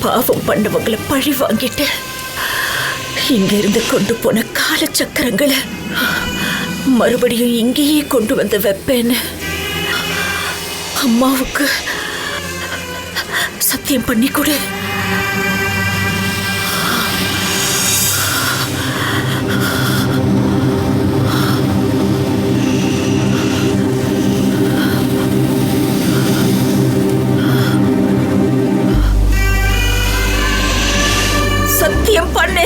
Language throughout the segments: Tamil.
பாவம் பண்ணவங்களை பழி வாங்கிட்டு இங்க இருந்து கொண்டு போன கால சக்கரங்களை மறுபடியும் இங்கேயே கொண்டு வந்து வைப்பேன்னு அம்மாவுக்கு சத்தியம் பண்ணி கொடு. சத்தியம் பண்ணு.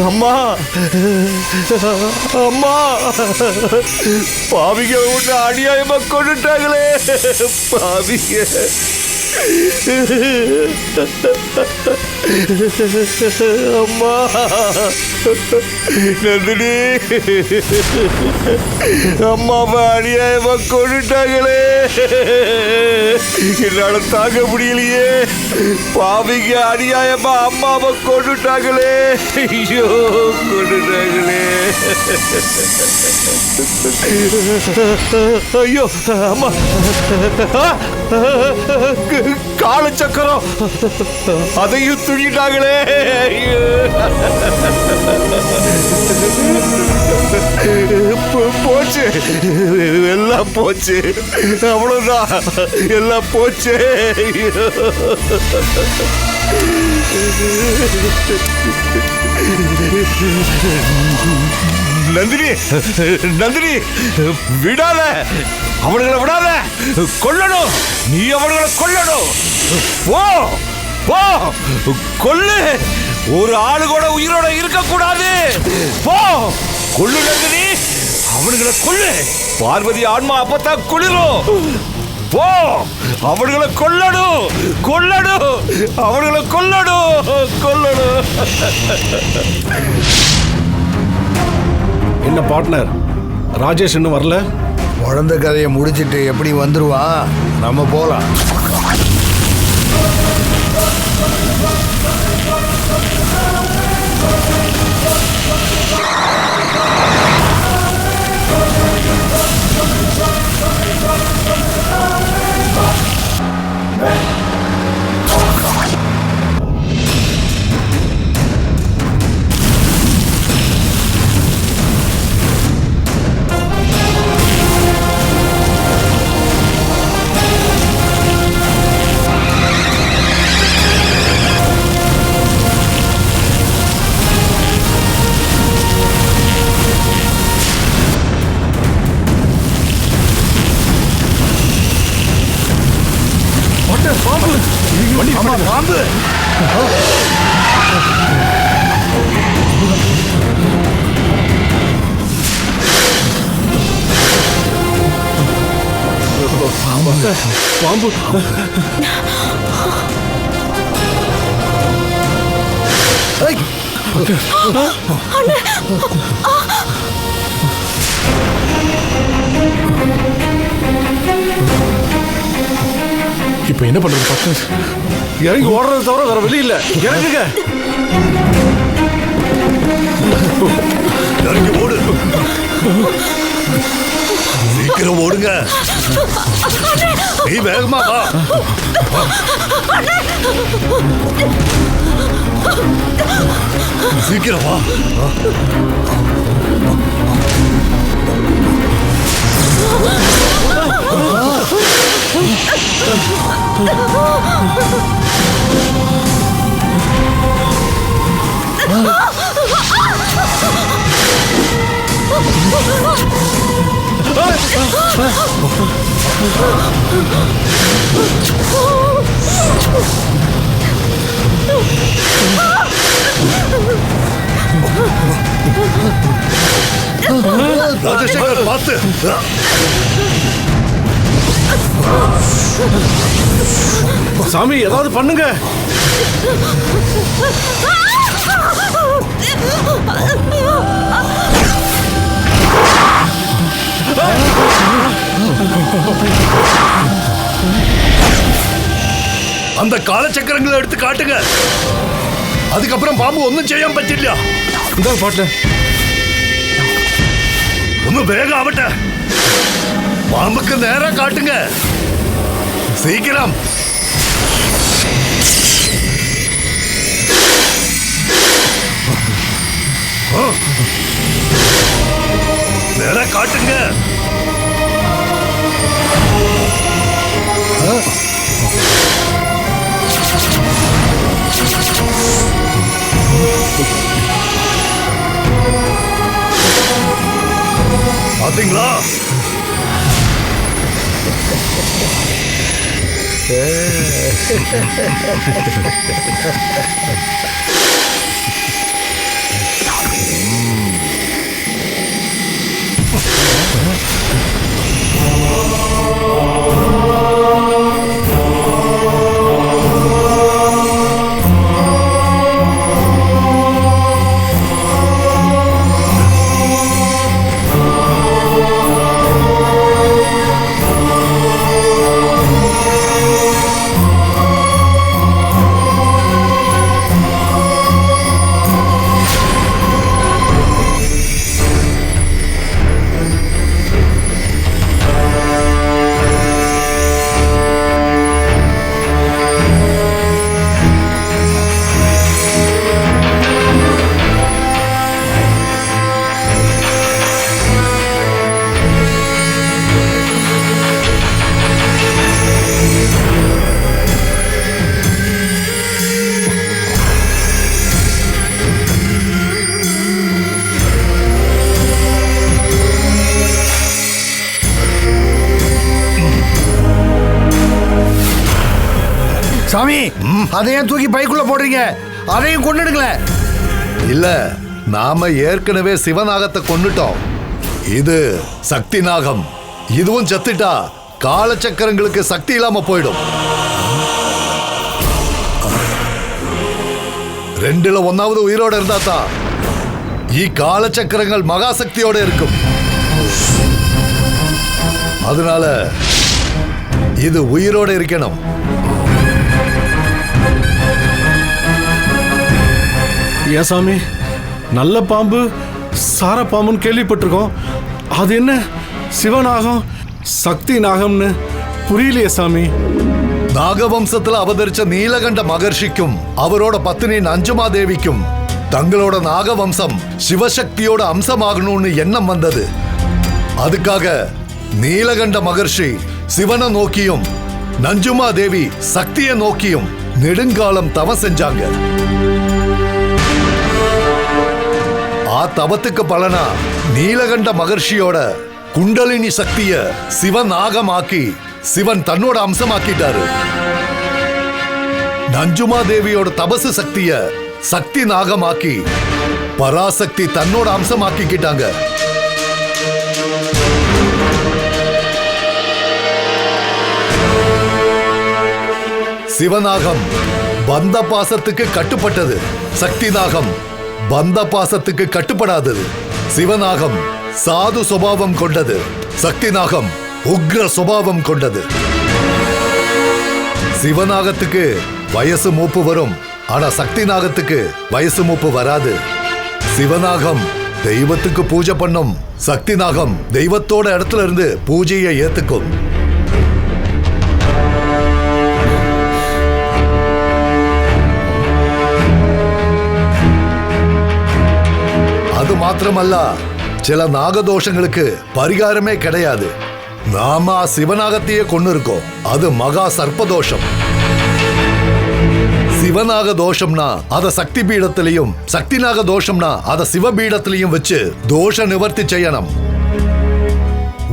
அம்மா அம்மா, பாவிங்க உன்னை அநியாயமா கொண்டுட்டாங்களே பாவிங்க. அம்மா நந்தினி, அம்மாவை அநியாயமா கொண்டுட்டாங்களே, என்னால தாங்க முடியலையே. பாவிங்க அநியாயமா அம்மாவை கொண்டுட்டாங்களே. ஐயோ கொண்டுட்டாங்களே. ஐயோ அம்மா, கால சக்கரம் அதையும் துணிட்டாங்களே. போச்சு, எல்லாம் போச்சு, அவ்வளவுதான், எல்லாம் போச்சு. நந்தினி, நந்தினி விடாத, அவர்களை விடாத, கொல்லணும், நீ அவர்களை கொல்லணும். போ போ, கொல்லு, ஒரு ஆளு கூட உயிரோட இருக்க கூடாது. போ கொல்லு நந்தினி, அவர்களை கொல்லு. பார்வதி ஆன்மா அப்பத்தான் குளிரும். போ, அவர்களை கொல்லணும், கொல்லணும், அவர்களை கொல்லணும், கொல்லணும். என்ன பார்ட்னர், ராஜேஷ் இன்னும் வரல? குழந்தை கதையை முடிச்சிட்டு எப்படி வந்துருவான்? நம்ம போலாம். பாம்பு பாம்பு ஏய், இப்ப என்ன பண்றது பார்ட்னர்? இறங்கி ஓடுறது தவிர வேற வழி இல்ல. இறங்குங்க. இறங்கி ஓடு, சீக்கிரம் ஓடுங்க. நீ வேகமா வா. சீக்கிரம் வா. ராஜசேகர் பார்த்து. சாமி ஏதாவது பண்ணுங்க. அந்த காலச்சக்கரங்களை எடுத்து காட்டுங்க. அதுக்கப்புறம் பாம்பு ஒன்னும் செய்யாம பറ്റില്ല. இந்த பாட்ல ஒன்னும் வேகம் ஆவட்ட. பாம்புக்கு நேரா காட்டுங்க. சீக்கிரம். நேரா காட்டுங்க. பாத்தீங்களா? சாமி அதையும் தூக்கி பைக்குள்ள போடுறீங்க. அதையும் கொண்டுடுங்களேன். இல்ல, நாம ஏற்கனவே சிவநாகத்தை கொன்னுட்டோம். இது சக்தி நாகம். இதுவும் செத்துட்டா காலச்சக்கரங்களுக்கு சக்தி இல்லாம போயிடும். ரெண்டுல ஒன்னாவது உயிரோட இருந்தா தான் காலச்சக்கரங்கள் மகாசக்தியோட இருக்கும். அதனால இது உயிரோட இருக்கணும். ஏன் சாமி, நல்ல பாம்பு சார பாம்புன்னு கேள்விப்பட்டிருக்கோம். அது என்ன சிவநாகம் சக்தி நாகம்னு புரியலையே சாமி. நாகவம்சத்துல அவதரிச்ச நீலகண்ட மகர்ஷிக்கும் அவரோட பத்தினி நஞ்சுமா தேவிக்கும் தங்களோட நாகவம்சம் சிவசக்தியோட அம்சமாகணும்னு எண்ணம் வந்தது. அதுக்காக நீலகண்ட மகர்ஷி சிவனை நோக்கியும் நஞ்சுமா தேவி சக்தியை நோக்கியும் நெடுங்காலம் தவம் செஞ்சாங்க. தவத்துக்கு பலனா நீலகண்ட மகர்ஷியோட குண்டலினி சக்திய சிவநாகமாக்கி சிவன் தன்னோட அம்சமாக்கிட்டாரு. நஞ்சுமா தேவியோட தபசு சக்திய சக்தி நாகமாக்கி பராசக்தி தன்னோட சிவநாகம் பந்த பாசத்துக்கு கட்டுப்பட்டது, சக்தி நாகம் பந்த பாசத்துக்கு கட்டுப்படாதது. சிவநாகம் சாது சுபாவம் கொண்டது, சக்தி நாகம் உக்ர சுபாவம் கொண்டது. சிவநாகத்துக்கு வயசு மூப்பு வரும், ஆனா சக்தி நாகத்துக்கு வயசு மூப்பு வராது. சிவநாகம் தெய்வத்துக்கு பூஜை பண்ணும், சக்தி நாகம் தெய்வத்தோட இடத்துல இருந்து பூஜையை ஏத்துக்கும். அது மாத்திரமல்ல, சில நாகதோஷங்களுக்கு பரிகாரமே கிடையாது. நாம சிவநாகத்தையே கொண்டு இருக்கோம், அது மகா சர்ப்பதோஷம். சிவநாக தோஷம்னா அத சக்தி பீடத்திலையும், சக்தி நாக தோஷம்னா அத சிவபீடத்திலையும் வச்சு தோஷ நிவர்த்தி செய்யணும்.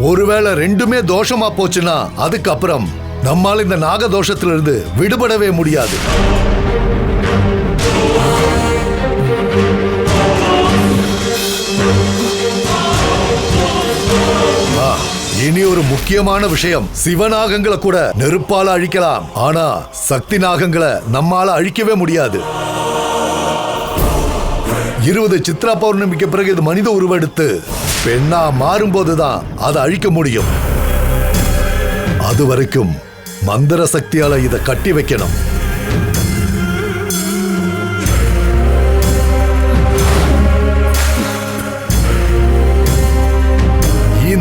ஒருவேளை ரெண்டுமே தோஷமா போச்சுன்னா அதுக்கப்புறம் நம்மால் இந்த நாக தோஷத்திலிருந்து விடுபடவே முடியாது. இனி ஒரு முக்கியமான விஷயம், சிவநாகங்களை கூட நெருப்பால அழிக்கலாம், ஆனா சக்தி நாகங்களை நம்மால அழிக்கவே முடியாது. 20 சித்ரா பௌர்ணமிக்கு பிறகு இது மனித உருவெடுத்து பெண்ணா மாறும்போதுதான் அதை அழிக்க முடியும். அது வரைக்கும் மந்திர சக்தியால இதை கட்டி வைக்கணும்.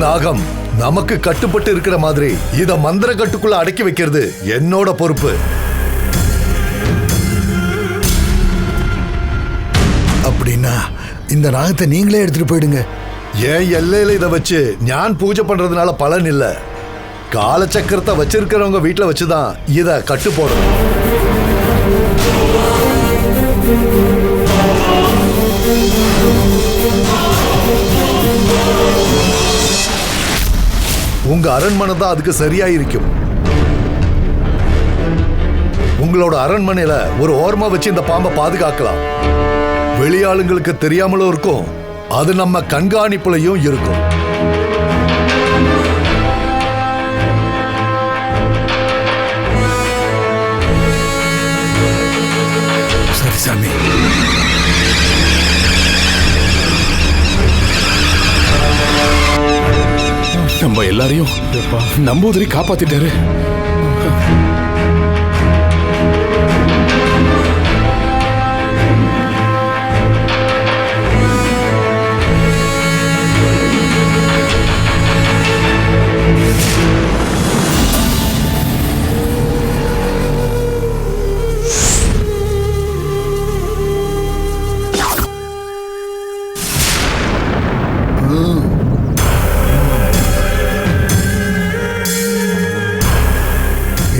நாகம் நமக்கு கட்டுப்பட்டு இருக்கிற மாதிரி இத மந்திர கட்டுக்குள்ள அடக்கி வைக்கிறது என்னோட பொறுப்பு. அப்படின்னா இந்த நாகத்தை நீங்களே எடுத்துட்டு போயிடுங்க. ஏன் எல்லையில இதை வச்சு ஞான் பூஜை பண்றதுனால பலன் இல்ல. காலச்சக்கரத்தை வச்சிருக்கிறவங்க வீட்டுல வச்சுதான் இத கட்டு போடணும். உங்க அரண்மனை தான் அதுக்கு சரியா இருக்கும். உங்களோட அரண்மனையில ஒரு ஓரமா வச்சு இந்த பாம்பை பாதுகாக்கலாம். வெளியாளுங்களுக்கு தெரியாமலும் இருக்கும், அது நம்ம கண்காணிப்புலையும் இருக்கும். சரி சாமி. நம்ம எல்லாரையும் நம்பூதிரி காப்பாத்திட்டாரு.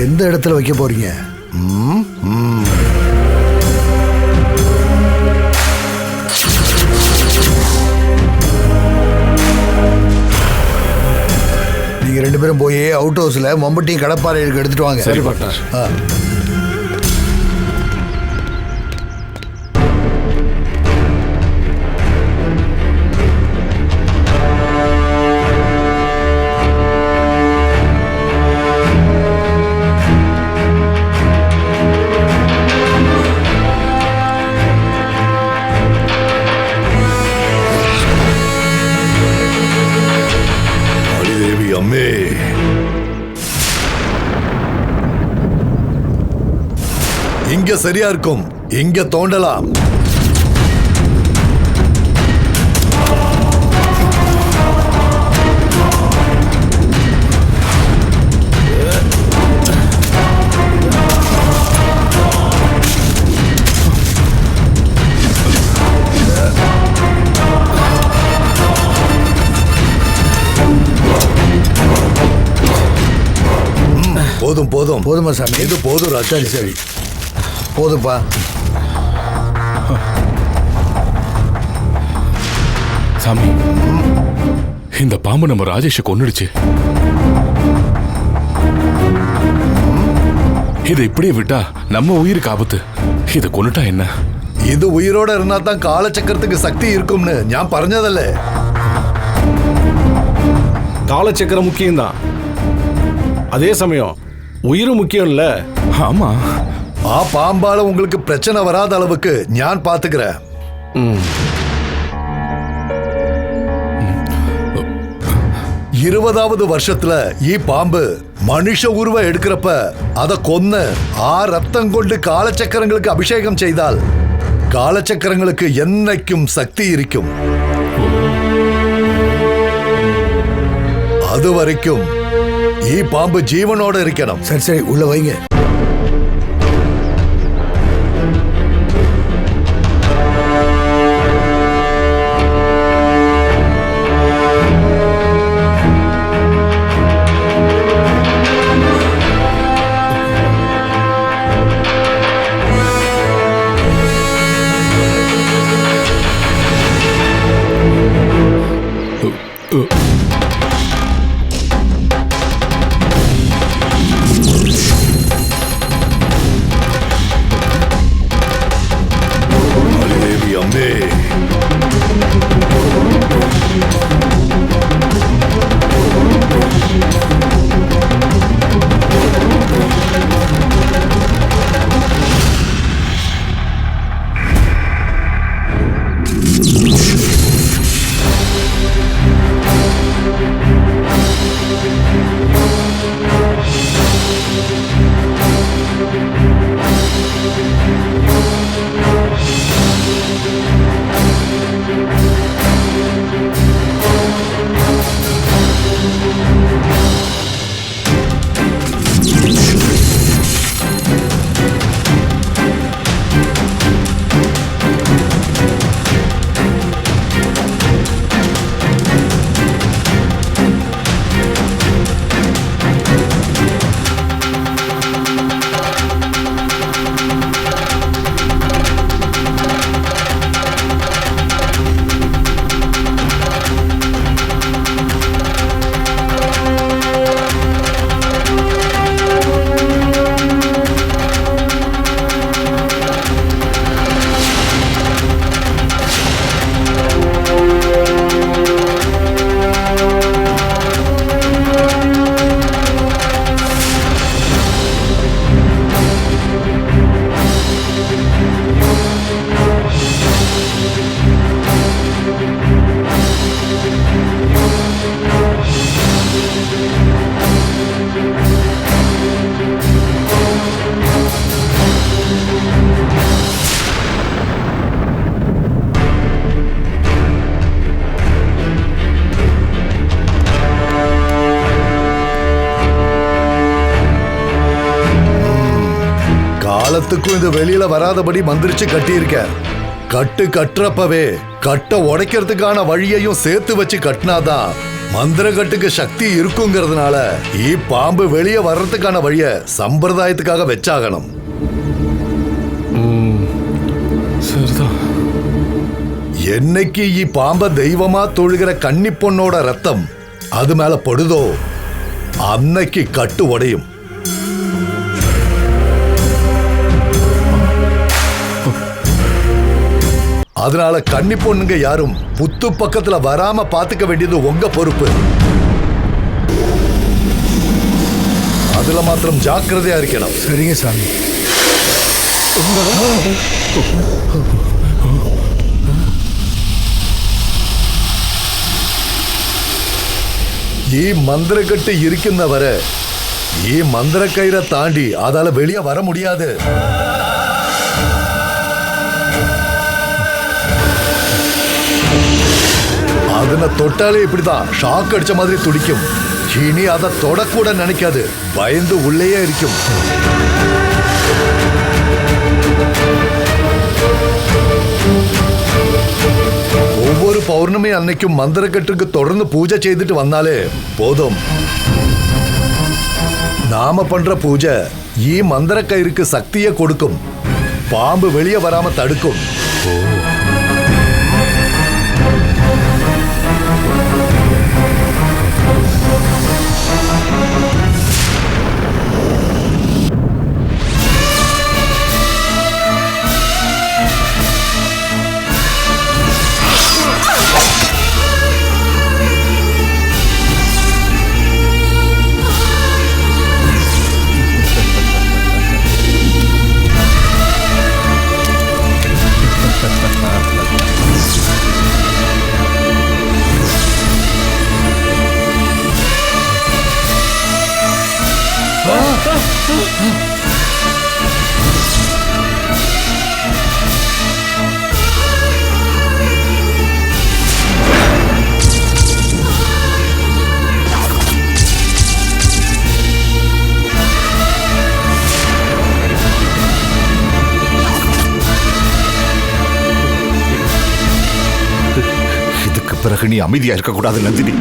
எந்த இடத்துல வைக்க போறீங்க? நீங்க 2 பேரும் போய் அவுட் ஹவுஸ்ல மம்பட்டியும் கடப்பாறை எடுத்துட்டு வாங்க. சரி பட்டார். அம்மே, இங்க சரியா இருக்கும், இங்க தோண்டலாம். போதும் போதும் போதுமா சாமி? இது போதும் ராஜா. சரி சரி போதுப்பா. சாமி, இந்த பாம்பு நம்ம ராஜேஷை கொன்னுடுச்சு. இதை இப்படியே விட்டா நம்ம உயிருக்கு ஆபத்து. இதை கொன்னுட்டா என்ன? இது உயிரோட இருந்தா தான் காலச்சக்கரத்துக்கு சக்தி இருக்கும்னு நான் പറഞ്ഞതല്ലേ. காலச்சக்கரம் முக்கியம்தான், அதே சமயம் உயிரும் முக்கியம் இல்ல. ஆமா. பாம்பால உங்களுக்கு பிரச்சனை வராத அளவுக்கு ஞான் பாத்துக்கிறேன். 20வது வருஷத்துல பாம்பு மனுஷ உருவ எடுக்கிறப்ப அத கொன்னு ரத்தம் கொண்டு காலச்சக்கரங்களுக்கு அபிஷேகம் செய்தால் காலச்சக்கரங்களுக்கு என்னைக்கும் சக்தி இருக்கும். அது வரைக்கும் பாம்பு ஜீவனோட இருக்கணும். சரி சரி, உள்ள வைங்க. காலத்துக்கும் இது வெளியில வராதபடி மந்திரிச்சு கட்டியிருக்க. கட்டு கட்டுறப்பவே கட்ட உடைக்கிறதுக்கான வழியையும் சேர்த்து வச்சு கட்டினாதான் மந்திரகட்டுக்கு சக்தி இருக்குங்கிறதுனால பாம்பு வெளியே வர்றதுக்கான வழிய சம்பிரதாயத்துக்காக வச்சாகணும். சரிதான். என்னைக்கு பாம்ப தெய்வமா தொழுகிற கன்னி பொண்ணோட ரத்தம் அது மேல படுதோ அன்னைக்கு கட்டு உடையும். அதனால கன்னி பொண்ணுங்க யாரும் புத்து பக்கத்துல வராம பாத்துக்க வேண்டியது உங்க பொறுப்பு. அதுல மாத்திரம் ஜாக்கிரதையா இருக்கணும். சரிங்க சாமி. மந்திரக்கட்டு இருக்குன்னவரை மந்திர கயிறை தாண்டி அதால வெளியே வர முடியாது. அதனை தொட்டாலே இப்படிதான் ஷாக் அடிச்ச மாதிரி துடிக்கும். இனி அதை தொடக்கூட நினைக்காது, பயந்து உள்ளேயே இருக்கும். ஒவ்வொரு பௌர்ணமி அன்னைக்கும் மந்திரக்கட்டுக்கு தொடர்ந்து பூஜை செய்துட்டு வந்தாலே போதும். நாம பண்ற பூஜை மந்திர கயிறுக்கு சக்தியை கொடுக்கும், பாம்பு வெளியே வராம தடுக்கும். இதுக்கு பிறகு நீ அமைதியா இருக்க கூடாது நந்தினி.